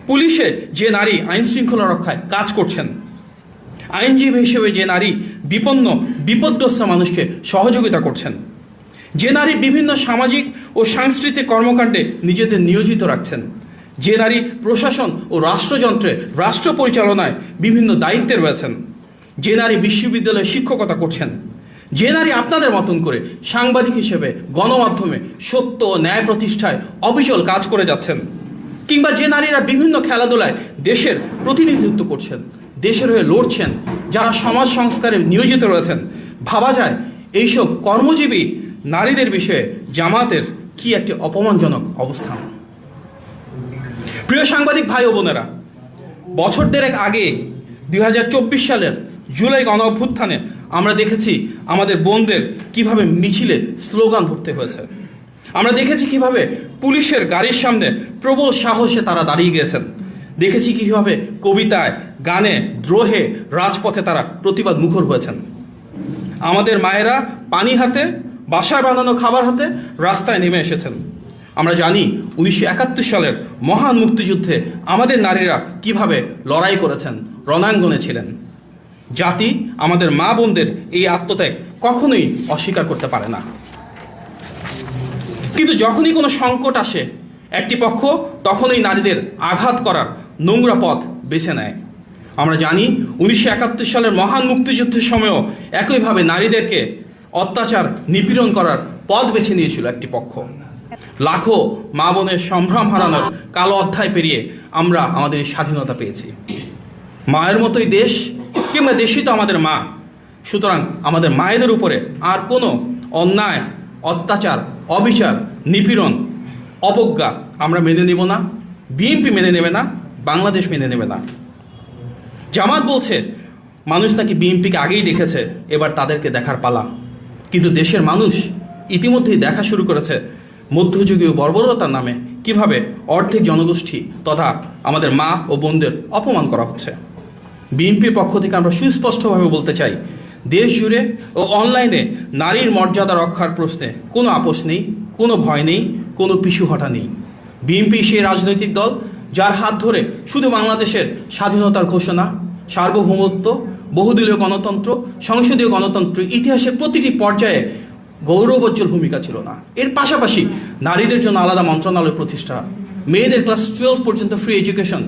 পুলিশে যে নারী আইন শৃঙ্খলা রক্ষায় কাজ করছেন, আইনজীবী হিসেবে যে নারী বিপন্ন বিপদগ্রস্ত মানুষকে সহযোগিতা করছেন, যে নারী বিভিন্ন সামাজিক ও সাংস্কৃতিক কর্মকাণ্ডে নিজেদের নিয়োজিত রাখছেন, যে নারী প্রশাসন ও রাষ্ট্রযন্ত্রে রাষ্ট্র পরিচালনায় বিভিন্ন দায়িত্বে রয়েছেন, যে নারী বিশ্ববিদ্যালয়ে শিক্ষকতা করছেন, যে নারী আপনাদের মতন করে সাংবাদিক হিসেবে গণমাধ্যমে সত্য ও ন্যায় প্রতিষ্ঠায় অবিচল কাজ করে যাচ্ছেন, কিংবা যে নারীরা বিভিন্ন খেলাধুলায় দেশের প্রতিনিধিত্ব করছেন, দেশের হয়ে লড়ছেন, যারা সমাজ সংস্কারে নিয়োজিত রয়েছেন, ভাবা যায় এইসব কর্মজীবী নারীদের বিষয়ে জামাতের কি একটি অপমানজনক অবস্থান। প্রিয় সাংবাদিক ভাই ও বোনেরা, বছর দেড়েক আগে 2024 সালের জুলাই গণ অভ্যুত্থানে আমরা দেখেছি আমাদের বোনদের কিভাবে মিছিলে স্লোগান ধরতে হয়েছে। আমরা দেখেছি কিভাবে পুলিশের গাড়ির সামনে প্রবল সাহসে তারা দাঁড়িয়ে গিয়েছেন। দেখেছি কিভাবে কবিতায়, গানে, দ্রোহে, রাজপথে তারা প্রতিবাদ মুখর হয়েছেন। আমাদের মায়েরা পানি হাতে, বাসায় বানানো খাবার হাতে রাস্তায় নেমে এসেছেন। আমরা জানি 1971 সালের মহান মুক্তিযুদ্ধে আমাদের নারীরা কিভাবে লড়াই করেছেন, রণাঙ্গনে ছিলেন। জাতি আমাদের মা বোনদের এই আত্মত্যাগ কখনোই অস্বীকার করতে পারে না। কিন্তু যখনই কোনো সংকট আসে, একটি পক্ষ তখনই নারীদের আঘাত করার নোংরা পথ বেছে নেয়। আমরা জানি 1971 সালের মহান মুক্তিযুদ্ধের সময়ও একইভাবে নারীদেরকে অত্যাচার, নিপীড়ন করার পথ বেছে নিয়েছিল একটি পক্ষ। লাখো মা বোনের সম্ভ্রম হারানোর কালো অধ্যায় পেরিয়ে আমরা আমাদের এই স্বাধীনতা পেয়েছি। মায়ের মতোই দেশ, কিংবা দেশই তো আমাদের মা। সুতরাং আমাদের মায়েদের উপরে আর কোনো অন্যায়, অত্যাচার, অবিচার, নিপীড়ন, অবজ্ঞা আমরা মেনে নেব না, বিএনপি মেনে নেবে না, বাংলাদেশ মেনে নেবে না। জামাত বলছে মানুষ নাকি বিএনপিকে আগেই দেখেছে, এবার তাদেরকে দেখার পালা। কিন্তু দেশের মানুষ ইতিমধ্যেই দেখা শুরু করেছে মধ্যযুগীয় বর্বরতার নামে কিভাবে অর্ধেক জনগোষ্ঠী তথা আমাদের মা ও বোনদের অপমান করা হচ্ছে। বিএনপির পক্ষ থেকে আমরা সুস্পষ্টভাবে বলতে চাই, দেশ জুড়ে ও অনলাইনে নারীর মর্যাদা রক্ষার প্রশ্নে কোনো আপোষ নেই, কোনো ভয় নেই, কোনো পিছু হটা নেই। বিএনপি সেই রাজনৈতিক দল যার হাত ধরে শুধু বাংলাদেশের স্বাধীনতার ঘোষণা, সার্বভৌমত্ব, বহুদলীয় গণতন্ত্র, সংসদীয় গণতন্ত্র ইতিহাসের প্রতিটি পর্যায়ে গৌরবোজ্জ্বল ভূমিকা ছিল না। এর পাশাপাশি নারীদের জন্য আলাদা মন্ত্রণালয় প্রতিষ্ঠা, মেয়েদের ক্লাস 12 পর্যন্ত ফ্রি এডুকেশন,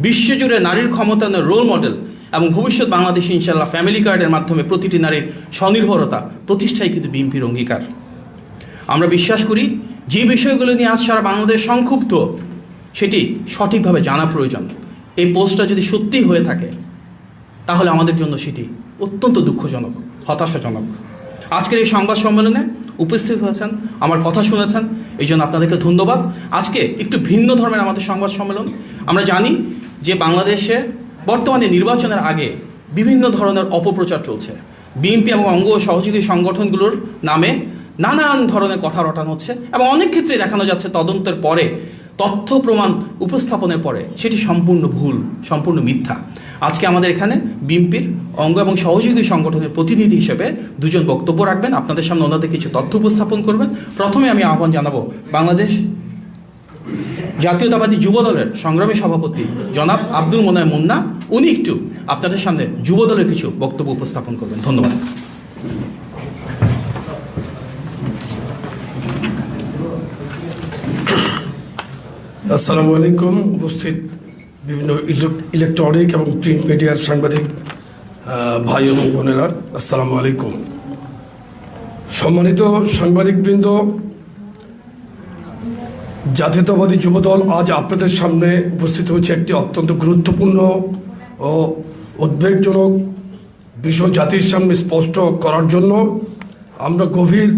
বিশ্বজুড়ে নারীর ক্ষমতায়নের রোল মডেল এবং ভবিষ্যৎ বাংলাদেশে ইনশাআল্লাহ ফ্যামিলি কার্ডের মাধ্যমে প্রতিটি নারীর স্বনির্ভরতা প্রতিষ্ঠাই কিন্তু বিএনপির অঙ্গীকার। আমরা বিশ্বাস করি যে বিষয়গুলো নিয়ে আজ সারা বাংলাদেশ সংক্ষুব্ধ, সেটি সঠিকভাবে জানা প্রয়োজন। এই পোস্টটা যদি সত্যি হয়ে থাকে তাহলে আমাদের জন্য সেটি অত্যন্ত দুঃখজনক, হতাশাজনক। আজকের এই সংবাদ সম্মেলনে উপস্থিত হয়েছেন, আমার কথা শুনেছেন, এই জন্য আপনাদেরকে ধন্যবাদ। আজকে একটু ভিন্ন ধর্মের আমাদের সংবাদ সম্মেলন। আমরা জানি যে বাংলাদেশে বর্তমানে নির্বাচনের আগে বিভিন্ন ধরনের অপপ্রচার চলছে। বিএনপি এবং অঙ্গ সহযোগী সংগঠনগুলোর নামে নানান ধরনের কথা রটানো হচ্ছে এবং অনেক ক্ষেত্রে দেখানো যাচ্ছে তদন্তের পরে, তথ্য প্রমাণ উপস্থাপনের পরে সেটি সম্পূর্ণ ভুল, সম্পূর্ণ মিথ্যা। আজকে আমাদের এখানে বিএনপির অঙ্গ এবং সহযোগী সংগঠনের প্রতিনিধি হিসেবে দুজন বক্তব্য রাখবেন, আপনাদের সামনে ওনাদের কিছু তথ্য উপস্থাপন করবেন। প্রথমে আমি আহ্বান জানাবো বাংলাদেশ জাতীয়তাবাদী যুব দলের সংগ্রামী সভাপতি জনাব আব্দুল মোনায়েম মুন্না, উনি একটু আপনাদের সামনে যুব দলের কিছু বক্তব্য উপস্থাপন করবেন। ধন্যবাদ। আসসালামু আলাইকুম। উপস্থিত বিভিন্ন ইলেকট্রনিক এবং প্রিন্ট মিডিয়ার সাংবাদিক ভাই এবং বোনেরা, আসসালামু আলাইকুম। সম্মানিত সাংবাদিকবৃন্দ, জাতীয়তাবাদী যুবদল আজ আপনাদের সামনে উপস্থিত হয়েছে একটি অত্যন্ত গুরুত্বপূর্ণ ও উদ্বেগজনক বিষয় জাতির সামনে স্পষ্ট করার জন্য। আমরা গভীর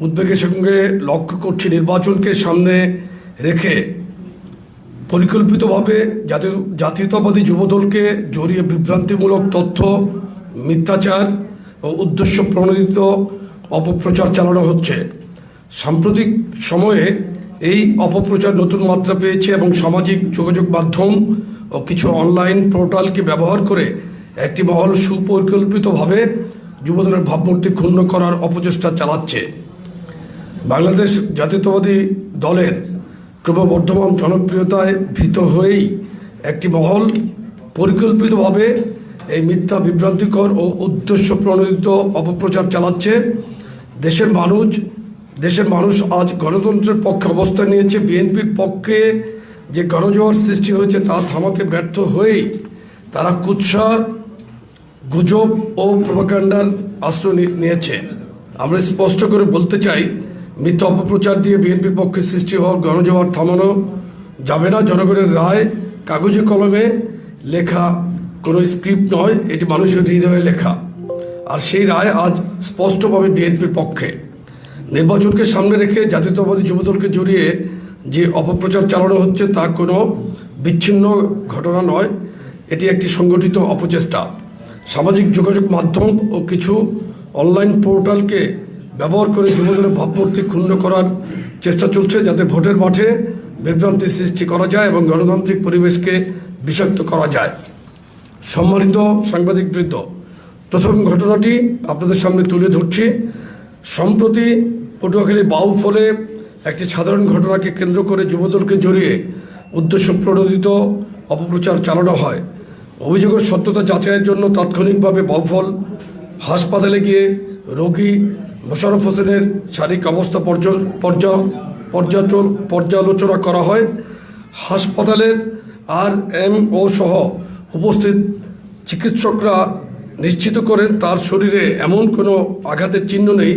উদ্বেগের সঙ্গে লক্ষ্য করছি নির্বাচনকে সামনে রেখে পরিকল্পিতভাবে জাতীয়তাবাদী যুবদলকে জড়িয়ে বিভ্রান্তিমূলক তথ্য, মিথ্যাচার ও উদ্দেশ্য প্রণোদিত অপপ্রচার চালানো হচ্ছে। সাম্প্রতিক সময়ে এই অপপ্রচার নতুন মাত্রা পেয়েছে এবং সামাজিক যোগাযোগ মাধ্যম ও কিছু অনলাইন পোর্টালকে ব্যবহার করে একটি মহল সুপরিকল্পিতভাবে যুবদলের ভাবমূর্তি ক্ষুণ্ণ করার অপচেষ্টা চালাচ্ছে। বাংলাদেশ জাতীয়তাবাদী দলের ক্রমবর্ধমান জনপ্রিয়তায় ভীত হয়েই একটি মহল পরিকল্পিতভাবে এই মিথ্যা বিভ্রান্তিকর ও উদ্দেশ্য প্রণোদিত অপপ্রচার চালাচ্ছে। দেশের মানুষ আজ গণতন্ত্রের পক্ষে অবস্থান নিয়েছে। বিএনপির পক্ষে যে গণজোয়ার সৃষ্টি হয়েছে তা থামাতে ব্যর্থ হয়েই তারা কুৎসা, গুজব ও প্রোপাগান্ডার আশ্রয় নিয়েছে। আমরা স্পষ্ট করে বলতে চাই, মিথ্যা অপপ্রচার দিয়ে বিএনপির পক্ষে সৃষ্টি হওয়া গণজোয়ার থামানো যাবে না। জনগণের রায় কাগজে কলমে লেখা কোনো স্ক্রিপ্ট নয়, এটি মানুষের হৃদয়ে লেখা। আর সেই রায় আজ স্পষ্টভাবে বিএনপির পক্ষে। নির্বাচনকে সামনে রেখে জাতীয়তাবাদী যুবদলকে জড়িয়ে যে অপপ্রচার চালানো হচ্ছে তা কোনো বিচ্ছিন্ন ঘটনা নয়, এটি একটি সংগঠিত অপচেষ্টা। সামাজিক যোগাযোগ মাধ্যম ও কিছু অনলাইন পোর্টালকে ব্যবহার করে যুবদলের ভাবমূর্তি ক্ষুণ্ণ করার চেষ্টা চলছে, যাতে ভোটের মাঠে বিভ্রান্তি সৃষ্টি করা যায় এবং গণতান্ত্রিক পরিবেশকে বিষাক্ত করা যায়। সম্মানিত সাংবাদিকবৃন্দ, প্রথম ঘটনাটি আপনাদের সামনে তুলে ধরছি। সম্প্রতি পটুয়াখালীর বাউফলে একটি সাধারণ ঘটনাকে কেন্দ্র করে যুবদলকে জড়িয়ে উদ্দেশ্য প্রণোদিত অপপ্রচার চালানো হয়। অভিযোগের সত্যতা যাচাইয়ের জন্য তাৎক্ষণিকভাবে বাউফল হাসপাতালে গিয়ে রোগী মোশাররফ হোসেনের শারীরিক অবস্থা পর্যালোচনা করা হয়। হাসপাতালের RMO সহ উপস্থিত চিকিৎসকরা নিশ্চিত করেন তার শরীরে এমন কোনো আঘাতের চিহ্ন নেই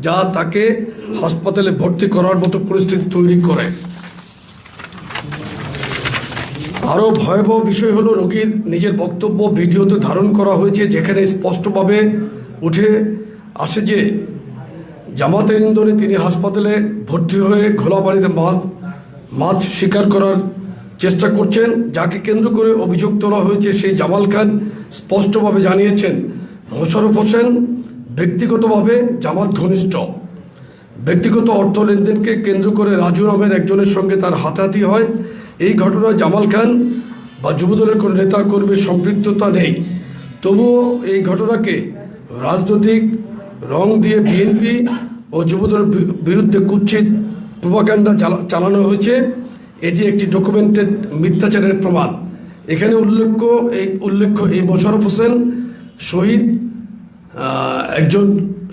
যা তাকে হাসপাতালে ভর্তি করার মতো পরিস্থিতি তৈরি করে। আরও ভয়াবহ বিষয় হলো, রোগীর নিজের বক্তব্য ভিডিওতে ধারণ করা হয়েছে, যেখানে স্পষ্টভাবে উঠে আসে যে জামাতের ইন্ধনে তিনি হাসপাতালে ভর্তি হয়ে ঘোলা পানিতে মাছ শিকার করার চেষ্টা করছেন। যাকে কেন্দ্র করে অভিযোগ তোলা হয়েছে সেই জামাল খান স্পষ্টভাবে জানিয়েছেন মোশাররফ হোসেন ব্যক্তিগতভাবে জামাত ঘনিষ্ঠ। ব্যক্তিগত অর্থ লেনদেনকে কেন্দ্র করে রাজু নামের একজনের সঙ্গে তার হাতাহাতি হয়। এই ঘটনায় জামাল খান বা যুবদলের কোনো নেতা কর্মীর সম্পৃক্ততা নেই। তবুও এই ঘটনাকে রাজনৈতিক রং দিয়ে বিএনপি ও যুবদলের বিরুদ্ধে কুৎসিত প্রোপাগান্ডা চালানো হয়েছে। এটি একটি ডকুমেন্টেড মিথ্যাচারের প্রমাণ। এখানে উল্লেখ্য এই মোশাররফ হোসেন শহীদ একজন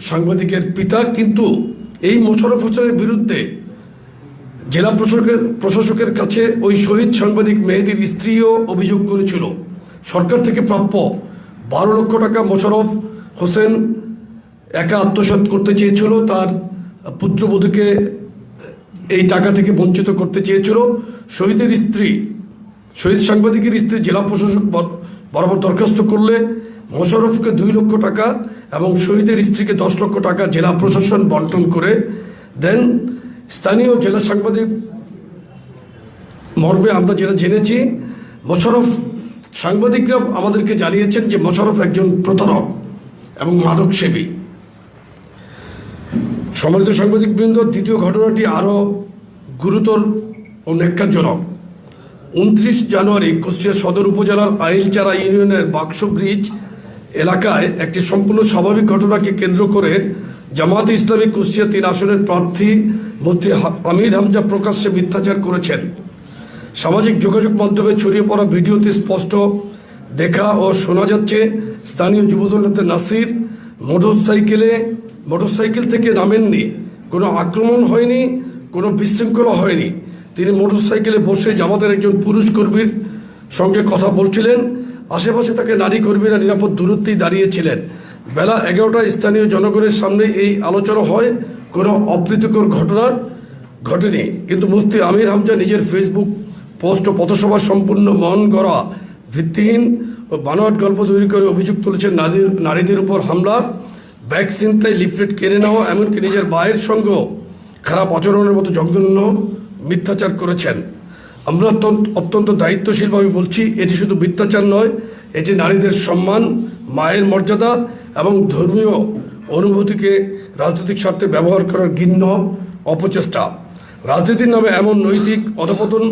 সাংবাদিকের পিতা, কিন্তু এই মোশাররফ হোসেনের বিরুদ্ধে জেলা প্রশাসকের কাছে ওই শহীদ সাংবাদিক মেহেদীর স্ত্রীও অভিযোগ করেছিল। সরকার থেকে প্রাপ্য 12 লক্ষ টাকা মোশাররফ হোসেন একা আত্মসাৎ করতে চেয়েছিল, তার পুত্রবধূকে এই টাকা থেকে বঞ্চিত করতে চেয়েছিল। শহীদ সাংবাদিকের স্ত্রী জেলা প্রশাসক বরাবর দরখাস্ত করলে মোশাররফকে 2 লক্ষ টাকা এবং শহীদের স্ত্রীকে 10 লক্ষ টাকা জেলা প্রশাসন বন্টন করে দেন। স্থানীয় জেলা সাংবাদিক মর্মে আমরা যেটা জেনেছি, সাংবাদিকরা আমাদেরকে জানিয়েছেন যে মোশাররফ একজন প্রতারক এবং মাদক সেবী। সম্মানিত সাংবাদিকবৃন্দ, দ্বিতীয় ঘটনাটি আরও গুরুতর ও ন্যাক্কারজনক। 29 জানুয়ারি কুষ্টিয়া সদর উপজেলার আইলচারা ইউনিয়নের বাক্স ব্রিজ এলাকায় একটি সম্পূর্ণ স্বাভাবিক ঘটনাকে কেন্দ্র করে জামায়াতে ইসলামী কুষ্টিয়া 3 আসনের প্রার্থী মুফতি আমির হামজা প্রকাশ্যে মিথ্যাচার করেছেন। সামাজিক যোগাযোগ মাধ্যমে ছড়িয়ে পড়া ভিডিওতে স্পষ্ট দেখা ও শোনা যাচ্ছে স্থানীয় যুবদল নেতা নাসির মোটরসাইকেল থেকে নামেননি, কোনো আক্রমণ হয়নি, কোনো বিশৃঙ্খলা হয়নি। তিনি মোটরসাইকেলে বসে জামাতের একজন পুরুষ কর্মীর সঙ্গে কথা বলছিলেন। আশেপাশে তাকে নারী কর্মীরা নিরাপদ দূরত্বেই দাঁড়িয়েছিলেন। বেলা 11টায় স্থানীয় জনগণের সামনে এই আলোচনা হয়। কোনো অপ্রীতিকর ঘটনা ঘটেনি, কিন্তু মুফতি আমির হামজা নিজের ফেসবুক পোস্ট ও পথসভা সম্পূর্ণ মন গড়া, ভিত্তিহীন ও বানোয়াট গল্প তৈরি করে অভিযোগ তুলেছেন নারীদের উপর হামলা, ব্যাগ ছিনতাই, লিফলেট কেড়ে নেওয়া, এমনকি নিজের মায়ের সঙ্গেও খারাপ আচরণের মতো জঘন্য মিথ্যাচার করেছেন। আমরা অত্যন্ত দায়িত্বশীলভাবে বলছি, এটি শুধু মিথ্যাচার নয়, এটি নারীদের সম্মান, মায়ের মর্যাদা এবং ধর্মীয় অনুভূতিকে রাজনৈতিক স্বার্থে ব্যবহার করার ঘৃণ্য অপচেষ্টা। রাজনীতির নামে এমন নৈতিক অধপতন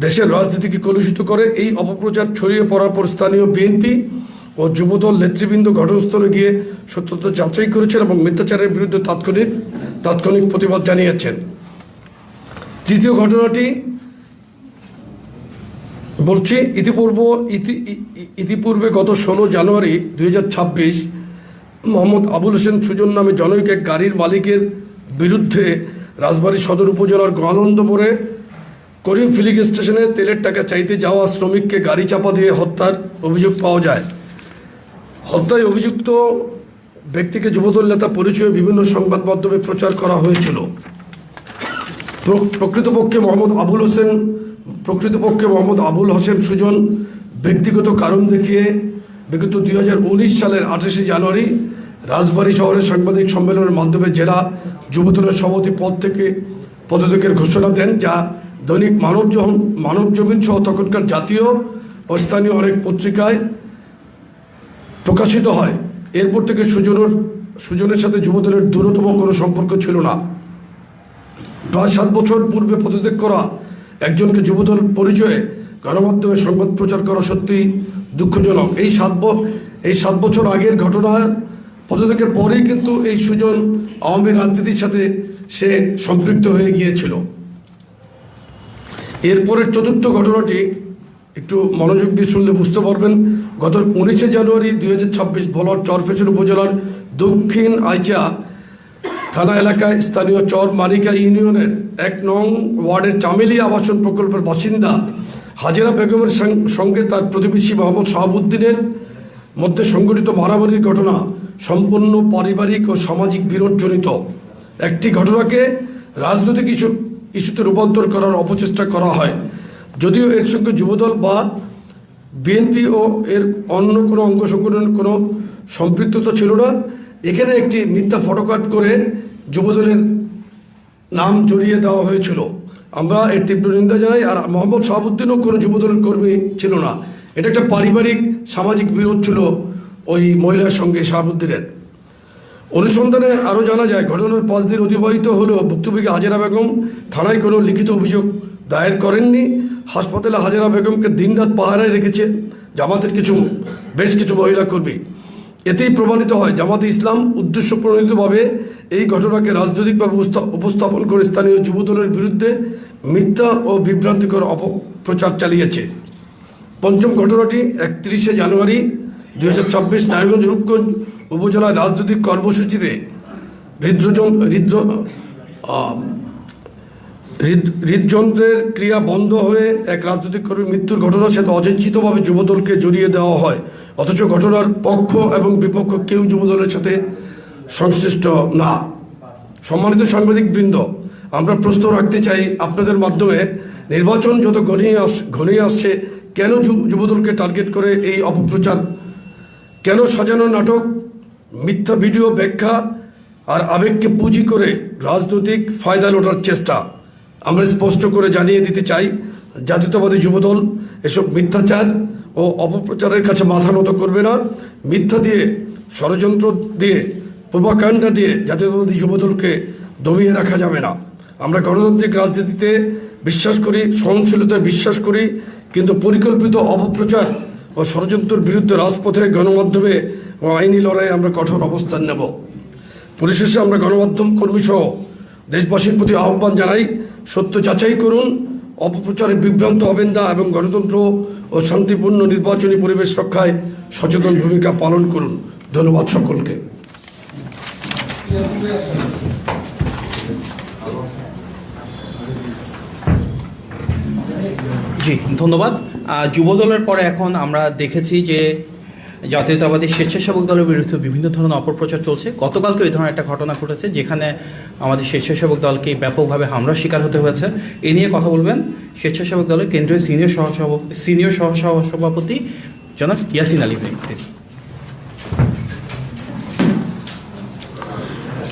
দেশের রাজনীতিকে কলুষিত করে। এই অপপ্রচার ছড়িয়ে পড়ার পর স্থানীয় বিএনপি ও যুবদল নেতৃবৃন্দ ঘটনাস্থলে গিয়ে সত্যতা যাচাই করেছেন এবং মিথ্যাচারের বিরুদ্ধে তাৎক্ষণিক প্রতিবাদ জানিয়েছেন। তৃতীয় ঘটনাটি বলছি ইতিপূর্বে গত 16 জানুয়ারি 2026 মোহাম্মদ আবুল হোসেন সুজন নামে জনৈক এক গাড়ির মালিকের বিরুদ্ধে রাজবাড়ী সদর উপজেলার গোয়ালন্দ মোড়ে করিম ফিলিং স্টেশনে তেলের টাকা চাইতে যাওয়া শ্রমিককে গাড়ি চাপা দিয়ে হত্যার অভিযোগ পাওয়া যায়। হত্যায় অভিযুক্ত ব্যক্তিকে যুবদল নেতা পরিচয়ে বিভিন্ন সংবাদ মাধ্যমে প্রচার করা হয়েছিল। প্রকৃতপক্ষে মোহাম্মদ আবুল হোসেন সুজন ব্যক্তিগত কারণ দেখিয়ে বিগত 2019 সালের 28 জানুয়ারি রাজবাড়ী শহরের সাংবাদিক সম্মেলনের মাধ্যমে জেলা যুবদলের সভাপতি পদ থেকে পদত্যাগের ঘোষণা দেন, যা দৈনিক মানবজমিন সহ তখনকার জাতীয় ও স্থানীয় অনেক পত্রিকায় প্রকাশিত হয়। এরপর থেকে সুজনের সাথে যুবদলের দূরতম কোনো সম্পর্ক ছিল না। প্রায় 7 বছর পূর্বে পদত্যাগ করা একজনকে যুবদল পরিচয়ে গণমাধ্যমে সংবাদ প্রচার করা সত্যিই দুঃখজনক। এই 7 বছর আগের ঘটনা পদত্যাগের পরেই কিন্তু এই সুজন আওয়ামী রাজনীতির সাথে সে সম্পৃক্ত হয়ে গিয়েছিল। এরপরের চতুর্থ ঘটনাটি একটু মনোযোগ দিয়ে শুনলে বুঝতে পারবেন। গত 19 জানুয়ারি 2026 ভোলার চরফেশন উপজেলার দক্ষিণ আইচা থানা এলাকায় স্থানীয় চর মানিকা ইউনিয়নের 1 নং ওয়ার্ডের চামেলি আবাসন প্রকল্পের বাসিন্দা হাজেরা বেগমের সঙ্গে তার প্রতিবেশী মোহাম্মদ শাহাবুদ্দিনের মধ্যে সংঘটিত মারামারির ঘটনা সম্পূর্ণ পারিবারিক ও সামাজিক বিরোধজনিত। একটি ঘটনাকে রাজনৈতিক ইস্যুতে রূপান্তর করার অপচেষ্টা করা হয়। যদিও এর সঙ্গে যুবদল বা বিএনপি ও এর অন্য কোনো অঙ্গ সংগঠনের কোনো সম্পৃক্ততা ছিল না। এখানে একটি মিথ্যা ফটোকাট করে যুবদলের নাম জড়িয়ে দেওয়া হয়েছিল। আমরা এর তীব্র নিন্দা জানাই। আর মোহাম্মদ শাহাবুদ্দিনও কোনো যুবদলের কর্মী ছিল না। এটা একটা পারিবারিক সামাজিক বিরোধ ছিল ওই মহিলার সঙ্গে শাহাবুদ্দিনের। অনুসন্ধানে আরও জানা যায়, ঘটনার 5 দিন অতিবাহিত হলেও ভুক্তভোগী হাজেরা বেগম থানায় কোনো লিখিত অভিযোগ দায়ের করেননি। হাসপাতালে হাজেরা বেগমকে দিনরাত পাহারায় রেখেছে জামাতের বেশ কিছু মহিলা কর্মী। এতেই প্রমাণিত হয় জামাতে ইসলাম উদ্দেশ্য প্রণোদিতভাবে এই ঘটনাকে রাজনৈতিকভাবে উপস্থাপন করে স্থানীয় যুবদলের বিরুদ্ধে মিথ্যা ও বিভ্রান্তিকর অপপ্রচার চালিয়েছে। পঞ্চম ঘটনাটি 31 জানুয়ারি 2026 নারায়ণগঞ্জ রূপগঞ্জ উপজেলায় রাজনৈতিক কর্মসূচিতে হৃদযন্ত্রের ক্রিয়া বন্ধ হয়ে এক রাজনৈতিক কর্মীর মৃত্যুর ঘটনার সাথে অযাচিতভাবে যুবদলকে জড়িয়ে দেওয়া হয়। অথচ ঘটনার পক্ষ এবং বিপক্ষ কেউ যুবদলের সাথে সংশ্লিষ্ট না। সম্মানিত সাংবাদিকবৃন্দ, আমরা প্রশ্ন রাখতে চাই আপনাদের মাধ্যমে, নির্বাচন যত ঘনিয়ে আসছে কেন যুবদলকে টার্গেট করে এই অপপ্রচার? কেন সাজানো নাটক, মিথ্যা ভিডিও ব্যাখ্যা আর আবেগকে পুঁজি করে রাজনৈতিক ফায়দা লোটার চেষ্টা? আমরা স্পষ্ট করে জানিয়ে দিতে চাই, জাতীয়তাবাদী যুবদল এসব মিথ্যাচার ও অপপ্রচারের কাছে মাথা নত করবে না। মিথ্যা দিয়ে, ষড়যন্ত্র দিয়ে, প্রোপাগান্ডা দিয়ে জাতীয়তাবাদী যুবদলকে দমিয়ে রাখা যাবে না। আমরা গণতান্ত্রিক রাজনীতিতে বিশ্বাস করি, সহনশীলতায় বিশ্বাস করি, কিন্তু পরিকল্পিত অপপ্রচার ও ষড়যন্ত্রের বিরুদ্ধে রাজপথে, গণমাধ্যমে ও আইনি লড়াইয়ে আমরা কঠোর অবস্থান নেব। পরিশেষে আমরা গণমাধ্যম কর্মী সহ দেশবাসীর প্রতি আহ্বান জানাই, সত্য যাচাই করুন, অপপ্রচারে বিভ্রান্ত হবেন না এবং গণতন্ত্র ও শান্তিপূর্ণ নির্বাচনী পরিবেশ রক্ষায় সচেতন ভূমিকা পালন করুন। ধন্যবাদ সকলকে। জি ধন্যবাদ। যুবদলের পরে এখন আমরা দেখেছি যে জাতীয়তাবাদী স্বেচ্ছাসেবক দলের বিরুদ্ধে বিভিন্ন ধরনের অপপ্রচার চলছে। গতকালকে এই ধরনের একটা ঘটনা ঘটেছে যেখানে আমাদের স্বেচ্ছাসেবক দলকে ব্যাপকভাবে হামলার শিকার হতে হয়েছে। এ নিয়ে কথা বলবেন স্বেচ্ছাসেবক দলের কেন্দ্রীয় সিনিয়র সহসভাপতি জনাব ইয়াসিন আলী ভাই, প্লিজ।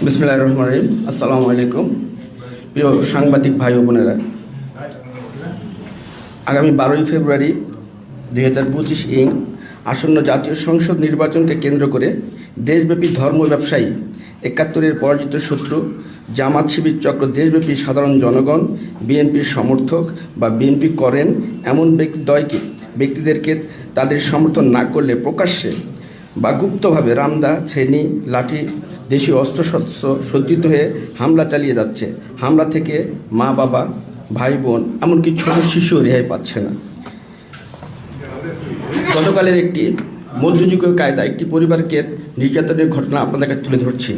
বিসমিল্লাহির রহমানির রহিম। আসসালামু আলাইকুম প্রিয় সাংবাদিক ভাই ও বোনেরা। আগামী 12 ফেব্রুয়ারি 2025 আসন্ন জাতীয় সংসদ নির্বাচনকে কেন্দ্র করে দেশব্যাপী ধর্ম ব্যবসায়ী 71-এর পরাজিত শত্রু জামাত শিবির চক্র দেশব্যাপী সাধারণ জনগণ, বিএনপির সমর্থক বা বিএনপি করেন এমন ব্যক্তিদেরকে তাদের সমর্থন না করলে প্রকাশ্যে বা গুপ্তভাবে রামদা, ছেনি, লাঠি, দেশীয় অস্ত্রশস্ত্র সজ্জিত হয়ে হামলা চালিয়ে যাচ্ছে। হামলা থেকে মা বাবা, ভাই বোন, এমনকি ছোট শিশুও রেহাই পাচ্ছে না। গতকালের একটি মধ্যযুগীয় কায়দা একটি পরিবারকে নির্যাতনের ঘটনা আপনাদের কাছে তুলে ধরছি।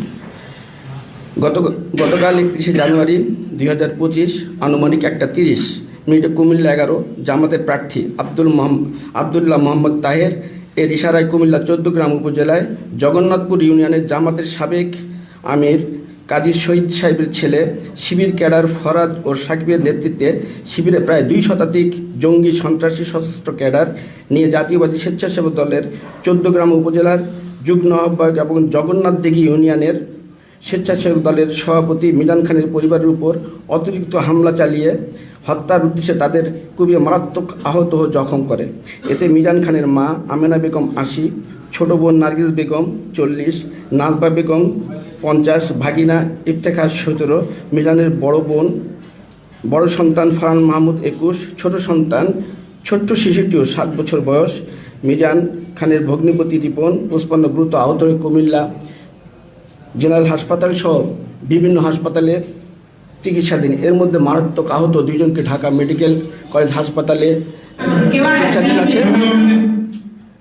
গতকাল 31শে জানুয়ারি 2025 আনুমানিক 1:30 কুমিল্লা 11 জামাতের প্রার্থী আবদুল্লাহ মোহাম্মদ তাহের এর ইশারায় কুমিল্লা 14 উপজেলায় জগন্নাথপুর ইউনিয়নের জামাতের সাবেক আমির কাজী শহীদ সাহেবের ছেলে শিবির ক্যাডার ফরাদ ও সাকিবের নেতৃত্বে শিবিরে প্রায় 2 শতাধিক জঙ্গি সন্ত্রাসী সশস্ত্র ক্যাডার নিয়ে জাতীয়বাদী স্বেচ্ছাসেবক দলের 14 উপজেলার যুগ্ম আহ্বায়ক এবং জগন্নাথদিঘি ইউনিয়নের স্বেচ্ছাসেবক দলের সভাপতি মিজান খানের পরিবারের উপর অতিরিক্ত হামলা চালিয়ে হত্যার উদ্দেশ্যে তাদের খুবই মারাত্মক আহত ও জখম করে। এতে মিজান খানের মা আমেনা বেগম 80, ছোট বোন নার্গিস বেগম 40, নাজবা বেগম 50, ভাগিনা ইফতেখার 17, মিজানের বড় সন্তান ফারহান মাহমুদ 21, ছোট্ট শিশুটিও 7 বছর বয়স। মিজান খানের ভগ্নিপতি রিপন 55 গুরুতর আহত হয়ে কুমিল্লা জেনারেল হাসপাতাল সহ বিভিন্ন হাসপাতালে চিকিৎসাধীন। এর মধ্যে মারাত্মক আহত 2 জনকে ঢাকা মেডিকেল কলেজ হাসপাতালে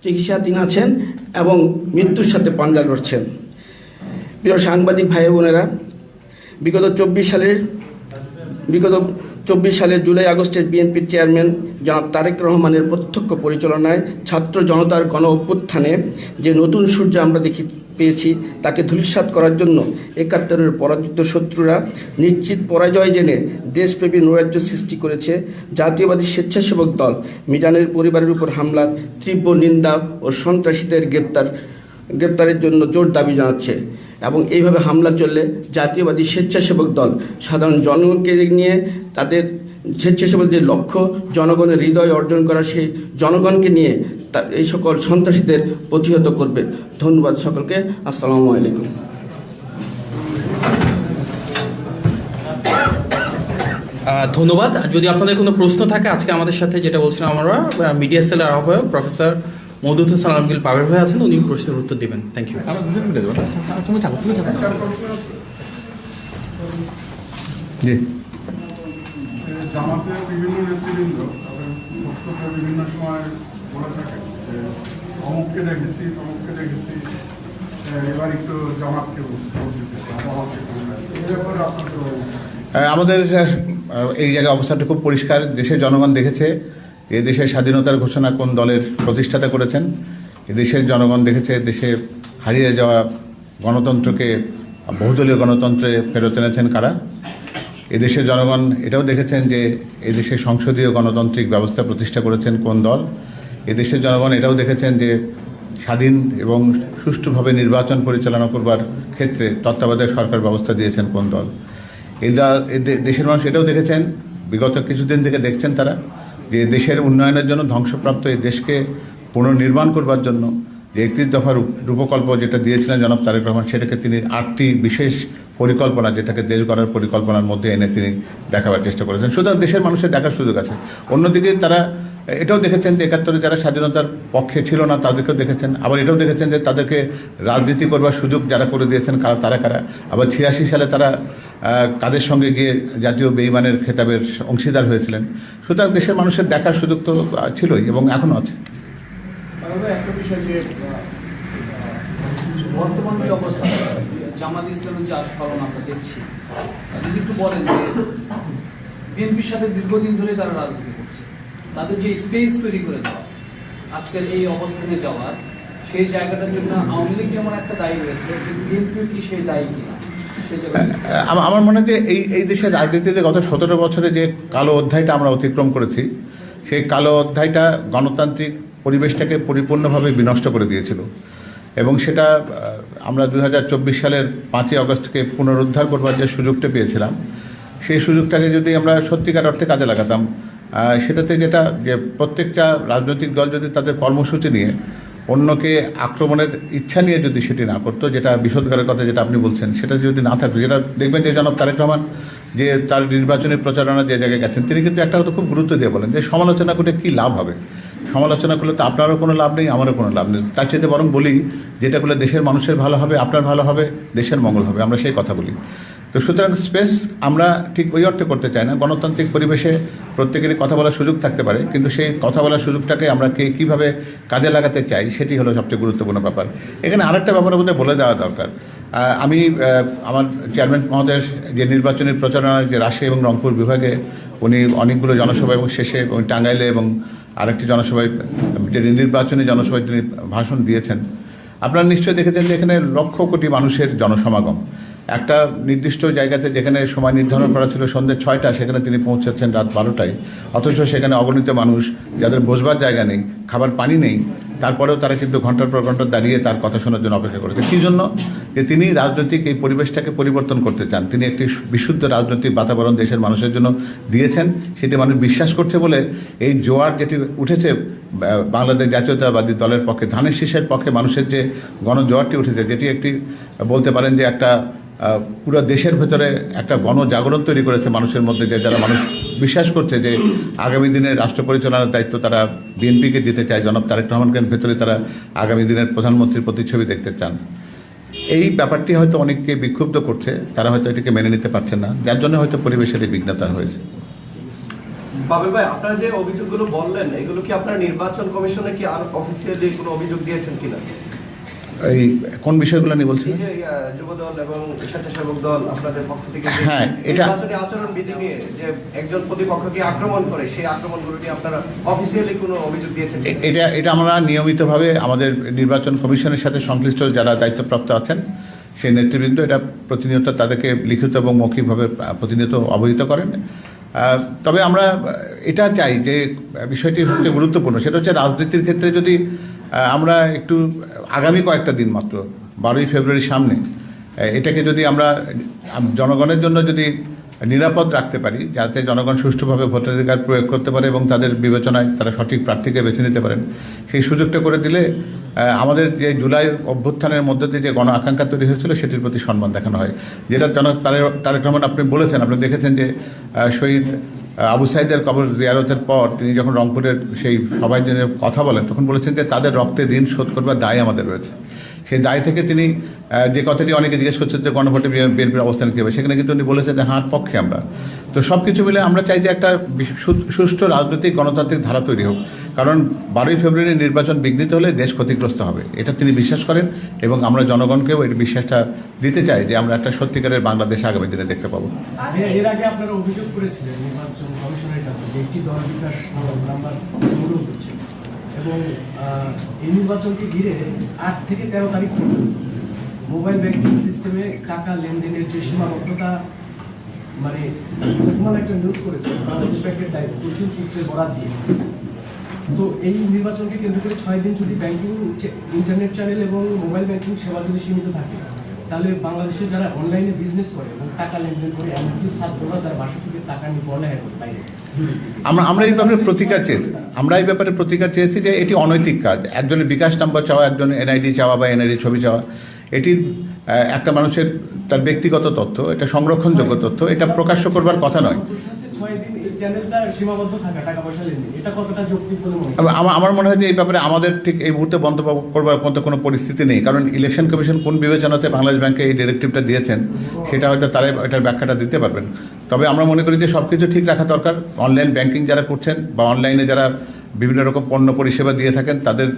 চিকিৎসাধীন আছেন এবং মৃত্যুর সাথে পাঞ্জা লড়ছেন। প্রিয় সাংবাদিক ভাই বোনেরা, বিগত 24 সালের জুলাই আগস্টের বিএনপির চেয়ারম্যান জনাব তারেক রহমানের প্রত্যক্ষ পরিচালনায় ছাত্র জনতার গণ অভ্যুত্থানে যে নতুন সূর্য আমরা পেয়েছি তাকে ধূলিসাৎ করার জন্য 71-এর পরাজিত শত্রুরা নিশ্চিত পরাজয় জেনে দেশব্যাপী নৈরাজ্য সৃষ্টি করেছে। জাতীয়বাদী স্বেচ্ছাসেবক দল মিজানের পরিবারের উপর হামলার তীব্র নিন্দা ও সন্ত্রাসীদের গ্রেপ্তারের জন্য জোর দাবি জানাচ্ছে এবং এইভাবে হামলা চললে জাতীয়বাদী স্বেচ্ছাসেবক দল সাধারণ জনগণকে নিয়ে তাদের স্বেচ্ছাসেবক যে লক্ষ্য জনগণের হৃদয় অর্জন করা, সেই জনগণকে নিয়ে এই সকল সন্ত্রাসীদের প্রতিহত করবে। ধন্যবাদ সকলকে। আসসালামু আলাইকুম। ধন্যবাদ। যদি আপনাদের কোনো প্রশ্ন থাকে, আজকে আমাদের সাথে যেটা বলছিলাম আমরা মিডিয়া সেলের আহ্বায়ক প্রফেসর মওদুদ হোসেন আলমগীর পাবের ভাই আছেন, উনি প্রশ্নের উত্তর দেবেন। Thank you. জি, জামাতের বিভিন্ন নেতৃবৃন্দ বিভিন্ন সময় বলে থাকেন যে অমুককে দেখেছি তমুককে দেখেছি, এবার একটু জামাতকে আমাদের এই জায়গায় অবস্থাটা খুব পরিষ্কার। দেশের জনগণ দেখেছে এ দেশের স্বাধীনতার ঘোষণা কোন দলের প্রতিষ্ঠাতা করেছেন। এ দেশের জনগণ দেখেছে দেশে হারিয়ে যাওয়া গণতন্ত্রকে বহুদলীয় গণতন্ত্রে ফেরত এনেছেন কারা। এদেশের জনগণ এটাও দেখেছেন যে এদেশের সংসদীয় গণতান্ত্রিক ব্যবস্থা প্রতিষ্ঠা করেছেন কোন দল। এদেশের জনগণ এটাও দেখেছেন যে স্বাধীন এবং সুষ্ঠুভাবে নির্বাচন পরিচালনা করবার ক্ষেত্রে তত্ত্বাবধায়ক সরকার ব্যবস্থা দিয়েছেন কোন দল। দেশের মানুষ এটাও দেখেছেন, বিগত কিছুদিন থেকে দেখছেন তারা, যে দেশের উন্নয়নের জন্য ধ্বংসপ্রাপ্ত এই দেশকে পুনর্নির্মাণ করবার জন্য যে 31 দফার রূপকল্প যেটা দিয়েছিলেন জনাব তারেক রহমান, সেটাকে তিনি 8টি বিশেষ পরিকল্পনা, যেটাকে দেশ গড়ার পরিকল্পনার মধ্যে এনে তিনি দেখাবার চেষ্টা করেছেন। সুতরাং দেশের মানুষের দেখার সুযোগ আছে। অন্যদিকে তারা এটাও দেখেছেন যে 71-এ যারা স্বাধীনতার পক্ষে ছিল না তাদেরকেও দেখেছেন, আবার এটাও দেখেছেন যে তাদেরকে রাজনীতি করবার সুযোগ যারা করে দিয়েছেন তারা কারা। আবার 86 সালে তারা কাদের সঙ্গে গিয়ে জাতীয় বেঈমানের খেতাবের অংশীদার হয়েছিলেন। সুতরাং দেশের মানুষের দেখার সুযোগ তো ছিলই এবং এখনও আছে। একটা বিষয় যে বর্তমান যে অবস্থা জামাত ইসলামের যে আস্ফালন আমরা দেখছি, যদি একটু বলেন যে বিএনপির সাথে দীর্ঘদিন ধরে তারা রাজনীতি করছে, তাদের যে স্পেস তৈরি করে দেওয়া আজকের এই অবস্থানে যাওয়ার, সেই জায়গাটার জন্য আওয়ামী লীগ যেমন একটা দায়ী রয়েছে, বিএনপিও কি সেই দায়ী কিনা? আমার মনে হয় যে এই দেশের রাজনীতিতে গত 17 বছরে যে কালো অধ্যায়টা আমরা অতিক্রম করেছি, সেই কালো অধ্যায়টা গণতান্ত্রিক পরিবেশটাকে পরিপূর্ণভাবে বিনষ্ট করে দিয়েছিল এবং সেটা আমরা 2024 সালের 5ই আগস্টকে পুনরুদ্ধার করবার যে সুযোগটা পেয়েছিলাম, সেই সুযোগটাকে যদি আমরা সত্যিকার অর্থে কাজে লাগাতাম, সেটাতে যেটা যে প্রত্যেকটা রাজনৈতিক দল যদি তাদের কর্মসূচি নিয়ে অন্যকে আক্রমণের ইচ্ছা নিয়ে যদি সেটি না করতো, যেটা বিষোদগারের কথা যেটা আপনি বলছেন, সেটা যদি না থাকতো, যেটা দেখবেন যে জনাব তারেক রহমান যে তার নির্বাচনী প্রচারণা যে জায়গায় গেছেন, তিনি কিন্তু একটা কথা খুব গুরুত্ব দিয়ে বলেন যে সমালোচনা করে কী লাভ হবে, সমালোচনা করলে তো আপনারও কোনো লাভ নেই, আমারও কোনো লাভ নেই। তার চাইতে বরং বলি যেটা করলে দেশের মানুষের ভালো হবে, আপনার ভালো হবে, দেশের মঙ্গল হবে, আমরা সেই কথা বলি। তো সুতরাং স্পেস আমরা ঠিক ওই অর্থে করতে চাই না। গণতান্ত্রিক পরিবেশে প্রত্যেকেরই কথা বলার সুযোগ থাকতে পারে, কিন্তু সেই কথা বলার সুযোগটাকে আমরা কীভাবে কাজে লাগাতে চাই সেটি হলো সবচেয়ে গুরুত্বপূর্ণ ব্যাপার। এখানে আরেকটা ব্যাপারের মধ্যে বলে দেওয়া দরকার। আমি আমার চেয়ারম্যান মহোদয়ের যে নির্বাচনী প্রচারণার যে রাজশাহী এবং রংপুর বিভাগে উনি অনেকগুলো জনসভা এবং শেষে টাঙ্গাইলে এবং আরেকটি জনসভায় যে নির্বাচনী জনসভায় তিনি ভাষণ দিয়েছেন, আপনারা নিশ্চয়ই দেখেছেন যে এখানে লক্ষ কোটি মানুষের জনসমাগম। একটা নির্দিষ্ট জায়গাতে যেখানে সময় নির্ধারণ করা ছিল সন্ধ্যে 6টা, সেখানে তিনি পৌঁছাচ্ছেন রাত 12টায়, অথচ সেখানে অগণিত মানুষ যাদের বসবার জায়গা নেই, খাবার পানি নেই, তারপরেও তারা কিন্তু ঘন্টার পর ঘন্টা দাঁড়িয়ে তার কথা শোনার জন্য অপেক্ষা করেছে। কী জন্য? যে তিনি রাজনৈতিক এই পরিবেশটাকে পরিবর্তন করতে চান। তিনি একটি বিশুদ্ধ রাজনৈতিক বাতাবরণ দেশের মানুষের জন্য দিয়েছেন, সেটি মানুষ বিশ্বাস করছে বলে এই জোয়ার যেটি উঠেছে বাংলাদেশ জাতীয়তাবাদী দলের পক্ষে, ধানের শীষের পক্ষে মানুষের যে গণজোয়ারটি উঠেছে, যেটি একটি বলতে পারেন যে একটা পুরো দেশের ভেতরে একটা গণজাগরণ তৈরি করেছে মানুষের মধ্যে, যে যারা মানুষ বিশ্বাস করছে যে আগামী দিনের রাষ্ট্র পরিচালনার দায়িত্ব তারা বিএনপিকে দিতে চায়, জনাব তারেক রহমানকে ভেতরে তারা আগামী দিনের প্রধানমন্ত্রীর প্রতিচ্ছবি দেখতে চান। এই ব্যাপারটি হয়তো অনেককে বিক্ষুব্ধ করছে, তারা হয়তো এটিকে মেনে নিতে পারছেন না, যার জন্য হয়তো পরিবেশের এই বিঘ্নতা হয়েছে। বাবুল ভাই, আপনারা যে অভিযোগগুলো বললেন, এগুলো কি আপনারা নির্বাচন কমিশনে কি আর অফিসিয়ালি কোনো অভিযোগ দিয়েছেন কিনা? এই কোন বিষয়গুলো নিয়ে বলছি? এই যে যুবদল এবং স্বেচ্ছাসেবক দল আপনাদের পক্ষ থেকে হ্যাঁ, এটা নির্বাচনী আচরণ বিধি নিয়ে যে একজন প্রতিপক্ষকে আক্রমণ করে, সেই আক্রমণগুলো নিয়ে আপনারা অফিসিয়ালি কোনো অভিযোগ দিয়েছেন কিনা? এটা আমরা নিয়মিতভাবে আমাদের নির্বাচন কমিশনের সাথে সংশ্লিষ্ট যারা দায়িত্বপ্রাপ্ত আছেন সেই নেতৃবৃন্দ এটা প্রতিনিয়ত তাদেরকে লিখিত এবং মৌখিকভাবে প্রতিনিয়ত অবহিত করেন। তবে আমরা এটা চাই যে বিষয়টি হচ্ছে গুরুত্বপূর্ণ, সেটা হচ্ছে রাজনীতির ক্ষেত্রে যদি আমরা একটু আগামী কয়েকটা দিন মাত্র 12ই ফেব্রুয়ারির সামনে এটাকে যদি আমরা জনগণের জন্য যদি নিরাপদ রাখতে পারি, যাতে জনগণ সুষ্ঠুভাবে ভোটাধিকার প্রয়োগ করতে পারে এবং তাদের বিবেচনায় তারা সঠিক প্রার্থীকে বেছে নিতে পারেন, সেই সুযোগটা করে দিলে আমাদের যে জুলাই অভ্যুত্থানের মধ্যে দিয়ে যে গণ আকাঙ্ক্ষা তৈরি হয়েছিল সেটির প্রতি সম্মান দেখানো হয়। যেটা জনাব তারেক রহমান আপনি বলেছেন, আপনি দেখেছেন যে শহীদ আবু সাইদের কবর জিয়ারতের পর তিনি যখন রংপুরের সেই সবাই জন্য কথা বলেন, তখন বলেছেন যে তাদের রক্তের ঋণ শোধ করবার দায় আমাদের রয়েছে। সেই দায় থেকে তিনি যে কথাটি অনেকে জিজ্ঞেস করছেন যে গণভোটে বিএনপির অবস্থান কী হবে, সেখানে কিন্তু উনি বলেছেন যে হার পক্ষে আমরা। তো সব কিছু মিলে আমরা চাই যে একটা সুষ্ঠু রাজনৈতিক গণতান্ত্রিক ধারা তৈরি হোক, কারণ 12ই ফেব্রুয়ারি নির্বাচন বিঘ্নিত হলে দেশ ক্ষতিগ্রস্ত হবে, এটা তিনি বিশ্বাস করেন এবং আমরা জনগণকেও এই বিশ্বাসটা দিতে চাই যে আমরা একটা সত্যিকারের বাংলাদেশ আগামী দিনে দেখতে পাবো। এর আগে আপনারা অভিযোগ করেছিলেন নির্বাচন কমিশনের কাছে যে একটি দল বিকাশ নাম্বার সংগ্রহ করছে এবং এই নির্বাচনকে ঘিরে 8 থেকে 13 তারিখ পর্যন্ত মোবাইল ব্যাংকিং সিস্টেমে টাকা লেনদেনের যে সীমাবদ্ধতা, মানে একটা নিউজ করেছে বাংলাদেশ ব্যাংকের দায়িত্ব কুশল সূত্রে বরাদ দিয়ে। তো এই নির্বাচনকে কেন্দ্র করে 6 দিন যদি ব্যাংকিং ইন্টারনেট চ্যানেল এবং মোবাইল ব্যাংকিং সেবা যদি সীমিত থাকে, তাহলে বাংলাদেশের যারা অনলাইনে বিজনেস করে এবং টাকা লেনদেন করে, এমনকি ছাত্ররা যারা বাসা থেকে টাকা নিয়ে পড়ালেখা করে বাইরে, আমরা এই ব্যাপারে প্রতিকার চেয়েছি যে এটি অনৈতিক কাজ। একজনের বিকাশ নাম্বার চাওয়া, একজনের এনআইডি চাওয়া বা এনআইডি ছবি চাওয়া, এটি একটা মানুষের তার ব্যক্তিগত তথ্য, এটা সংরক্ষণযোগ্য তথ্য, এটা প্রকাশ্য করবার কথা নয়। আমার মনে হয় যে এই ব্যাপারে আমাদের ঠিক এই মুহূর্তে মন্তব্য করবার মতো কোনো পরিস্থিতি নেই, কারণ ইলেকশন কমিশন কোন বিবেচনাতে বাংলাদেশ ব্যাংকে এই ডিরেক্টিভটা দিয়েছেন সেটা হয়তো তারা এটার ব্যাখ্যাটা দিতে পারবেন। তবে আমরা মনে করি যে সব কিছু ঠিক রাখা দরকার। অনলাইন ব্যাংকিং যারা করছেন বা অনলাইনে যারা বিভিন্ন রকম পণ্য পরিষেবা দিয়ে থাকেন, তাদের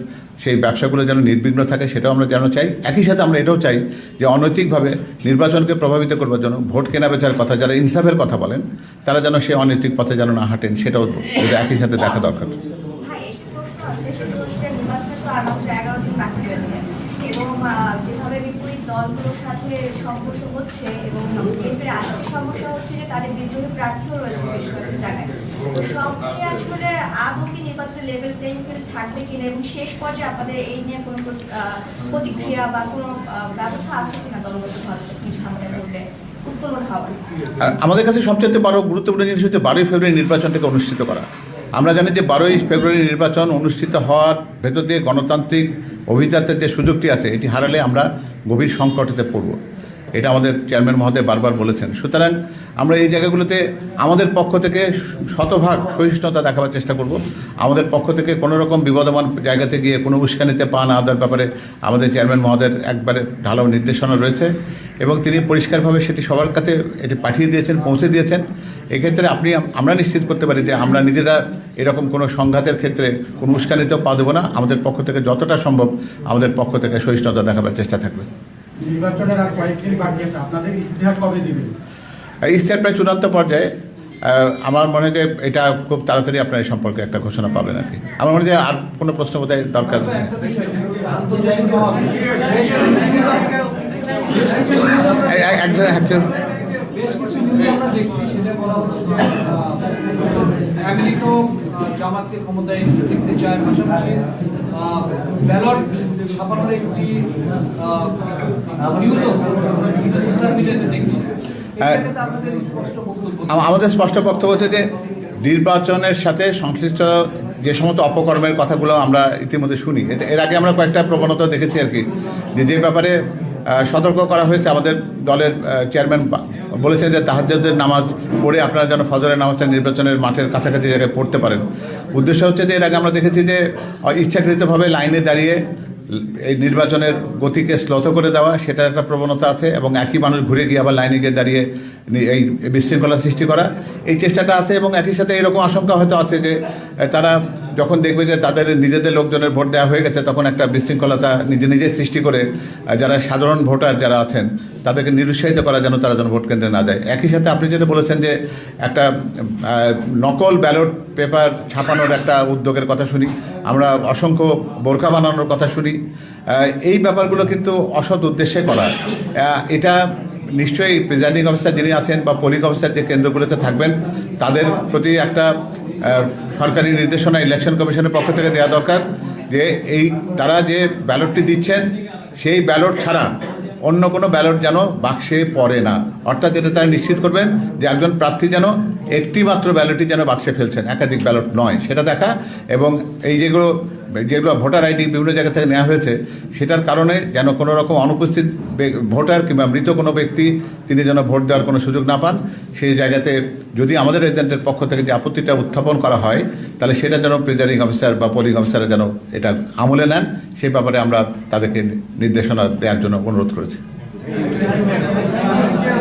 সেই ব্যবসাগুলো যেন নির্বিঘ্ন থাকে সেটাও আমরা যেন চাই। একই সাথে আমরা এটাও চাই যে অনৈতিকভাবে নির্বাচনকে প্রভাবিত করবার জন্য ভোট কেনা বেচার কথা যারা ইনসাফের কথা বলেন, তারা যেন সেই অনৈতিক পথে যেন না হাঁটেন, সেটাও একই সাথে দেখা দরকার। এবং যেভাবে বিপরীত দলগুলোর সাথে সংঘর্ষ হচ্ছে এবং বিএনপির আরেকটি সমস্যা হচ্ছে যে তাদের বিদ্রোহী প্রার্থীও রয়েছে বেশ কয়েকটি জায়গায়, তো সব মিলিয়ে আসলে আদৌ কি নির্বাচনের লেভেল প্লেইং ফিল্ড থাকবে কিনা এবং শেষ পর্যায়ে আপনাদের এই নিয়ে কোনো প্রতিক্রিয়া বা কোনো ব্যবস্থা আছে কিনা দলগতভাবে কিছু আমাদের করলে উত্তোলন হওয়ার? আমাদের কাছে সবচেয়ে বড় গুরুত্বপূর্ণ জিনিস হচ্ছে 12ই ফেব্রুয়ারি নির্বাচনটাকে অনুষ্ঠিত করা। আমরা জানি যে 12ই ফেব্রুয়ারি নির্বাচন অনুষ্ঠিত হওয়ার ভেতর দিয়ে গণতান্ত্রিক অভিজাতের যে সুযোগটি আছে, এটি হারালে আমরা গভীর সংকটেতে পড়ব। এটা আমাদের চেয়ারম্যান মহোদয় বারবার বলেছেন। সুতরাং আমরা এই জায়গাগুলোতে আমাদের পক্ষ থেকে শতভাগ সহিষ্ণুতা দেখাবার চেষ্টা করব। আমাদের পক্ষ থেকে কোনো রকম বিবদমান জায়গাতে গিয়ে কোনো উস্কানিতে পা না দেওয়ার ব্যাপারে আমাদের চেয়ারম্যান মহোদয়ের একবারে ঢালাও নির্দেশনা রয়েছে এবং তিনি পরিষ্কারভাবে সেটি সবার কাছে এটি পাঠিয়ে দিয়েছেন, পৌঁছে দিয়েছেন। এক্ষেত্রে আমরা নিশ্চিত করতে পারি যে আমরা নিজেরা এরকম কোনো সংঘাতের ক্ষেত্রে কোনো উস্কানিতেও পা দেবো না। আমাদের পক্ষ থেকে যতটা সম্ভব আমাদের পক্ষ থেকে সহিষ্ণুতা দেখাবার চেষ্টা থাকবে। নির্বাচনের আর কয়েকদিন বাকি আছে, আপনাদের ইস্তেহার কবে দিবেন? ইস্তেহার প্রায় চূড়ান্ত পর্যায়ে। আমার মনে হয় যে এটা খুব তাড়াতাড়ি আপনার এই সম্পর্কে একটা ঘোষণা পাবেন আর কি। আমার মনে হয় যে আর কোনো প্রশ্ন বোধহয় দরকার নেই। একটা বিষয়, আন্তর্জাতিকভাবে একজন বেশ কিছু নিউজ আমরা দেখছি, সেটা বলা হচ্ছে যে আমেরিকাও জামাতকে ক্ষমতায় দেখতে চায়, পাশাপাশি ব্যালট ছাপানোর একটি নিউজও সোশ্যাল মিডিয়াতে দেখছি। এটাতে আপনাদের স্পষ্ট বক্তব্য? আমাদের স্পষ্ট বক্তব্য হচ্ছে যে নির্বাচনের সাথে সংশ্লিষ্ট যে সমস্ত অপকর্মের কথাগুলো আমরা ইতিমধ্যে শুনি, এর আগে আমরা কয়েকটা প্রবণতা দেখেছি আর কি, যে ব্যাপারে সতর্ক করা হয়েছে। আমাদের দলের চেয়ারম্যান বলেছেন যে তাহাজ্জুদের নামাজ পড়ে আপনারা যেন ফজরের নামাজটা নির্বাচনের মাঠের কাছাকাছি জায়গায় পড়তে পারেন। উদ্দেশ্য হচ্ছে যে এর আগে আমরা দেখেছি যে ইচ্ছাকৃতভাবে লাইনে দাঁড়িয়ে এই নির্বাচনের গতিকে শ্লথ করে দেওয়া, সেটার একটা প্রবণতা আছে, এবং একই মানুষ ঘুরে গিয়ে আবার লাইনে গিয়ে দাঁড়িয়ে এই বিশৃঙ্খলা সৃষ্টি করা, এই চেষ্টাটা আছে। এবং একই সাথে এরকম আশঙ্কা হয়তো আছে যে তারা যখন দেখবে যে তাদের নিজেদের লোকজনের ভোট দেওয়া হয়ে গেছে, তখন একটা বিশৃঙ্খলতা নিজে সৃষ্টি করে যারা সাধারণ ভোটার যারা আছেন তাদেরকে নিরুৎসাহিত করা, যেন তারা যেন ভোট কেন্দ্রে না যায়। একই সাথে আপনি যেটা বলেছেন যে একটা নকল ব্যালট পেপার ছাপানোর একটা উদ্যোগের কথা শুনি, আমরা অসংখ্য বোরকা বানানোর কথা শুনি। এই ব্যাপারগুলো কিন্তু অসৎ উদ্দেশ্যে করা। এটা নিশ্চয়ই প্রিজাইডিং অফিসার যিনি আছেন বা পোলিং অফিসার যে কেন্দ্রগুলোতে থাকবেন তাদের প্রতি একটা সরকারি নির্দেশনা ইলেকশন কমিশনের পক্ষ থেকে দেওয়া দরকার যে তারা যে ব্যালটটি দিচ্ছেন সেই ব্যালট ছাড়া অন্য কোনো ব্যালট যেন বাক্সে পড়ে না। অর্থাৎ এটা তারা নিশ্চিত করবেন যে একজন প্রার্থী যেন একটি মাত্র ব্যালটই যেন বাক্সে ফেলছেন, একাধিক ব্যালট নয়, সেটা দেখা। এবং এই যেগুলো ভোটার আইডি বিভিন্ন জায়গা থেকে নেওয়া হয়েছে, সেটার কারণে যেন কোনো রকম অনুপস্থিত ভোটার কিংবা মৃত কোনো ব্যক্তি তিনি যেন ভোট দেওয়ার কোনো সুযোগ না পান। সেই জায়গাতে যদি আমাদের এজেন্টের পক্ষ থেকে যে আপত্তিটা উত্থাপন করা হয়, তাহলে সেটা যেন প্রিজাইডিং অফিসার বা পোলিং অফিসাররা যেন এটা আমলে নেন, সেই ব্যাপারে আমরা তাদেরকে নির্দেশনা দেওয়ার জন্য অনুরোধ করেছি।